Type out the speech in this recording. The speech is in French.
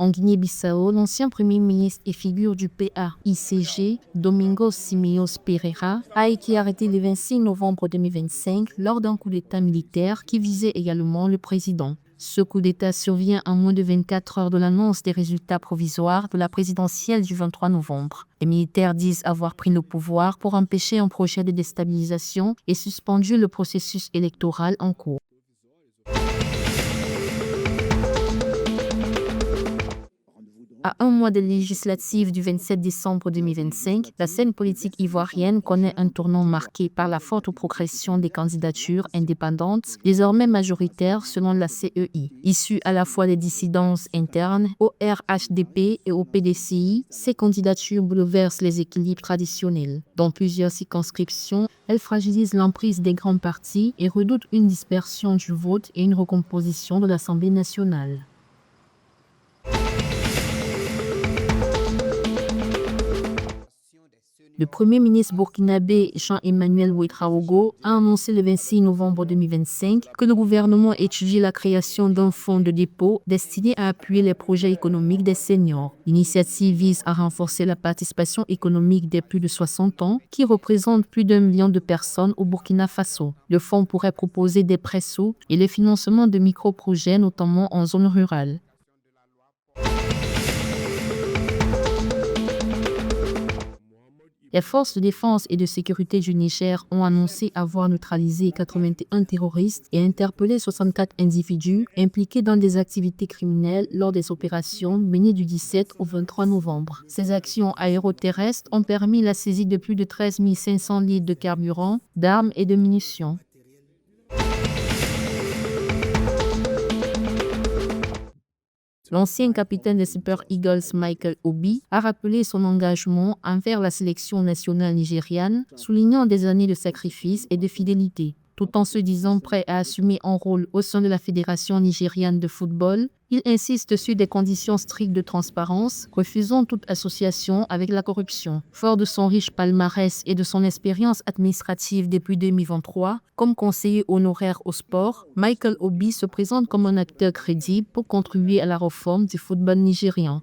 En Guinée-Bissau, l'ancien premier ministre et figure du PAICG, Domingos Simios Pereira, a été arrêté le 26 novembre 2025 lors d'un coup d'État militaire qui visait également le président. Ce coup d'État survient à moins de 24 heures de l'annonce des résultats provisoires de la présidentielle du 23 novembre. Les militaires disent avoir pris le pouvoir pour empêcher un projet de déstabilisation et suspendu le processus électoral en cours. À un mois des législatives du 27 décembre 2025, la scène politique ivoirienne connaît un tournant marqué par la forte progression des candidatures indépendantes, désormais majoritaires selon la CEI. Issues à la fois des dissidences internes, au RHDP et au PDCI, ces candidatures bouleversent les équilibres traditionnels. Dans plusieurs circonscriptions, elles fragilisent l'emprise des grands partis et redoutent une dispersion du vote et une recomposition de l'Assemblée nationale. Le premier ministre burkinabé Jean-Emmanuel Ouédraogo a annoncé le 26 novembre 2025 que le gouvernement étudie la création d'un fonds de dépôt destiné à appuyer les projets économiques des seniors. L'initiative vise à renforcer la participation économique des plus de 60 ans qui représentent plus d'1 million de personnes au Burkina Faso. Le fonds pourrait proposer des prêts souples et le financement de micro-projets, notamment en zone rurale. Les forces de défense et de sécurité du Niger ont annoncé avoir neutralisé 81 terroristes et interpellé 64 individus impliqués dans des activités criminelles lors des opérations menées du 17 au 23 novembre. Ces actions aéroterrestres ont permis la saisie de plus de 13 500 litres de carburant, d'armes et de munitions. L'ancien capitaine des Super Eagles Michael Obi a rappelé son engagement envers la sélection nationale nigériane, soulignant des années de sacrifice et de fidélité. Tout en se disant prêt à assumer un rôle au sein de la Fédération nigériane de football, il insiste sur des conditions strictes de transparence, refusant toute association avec la corruption. Fort de son riche palmarès et de son expérience administrative depuis 2023, comme conseiller honoraire au sport, Michael Obi se présente comme un acteur crédible pour contribuer à la réforme du football nigérian.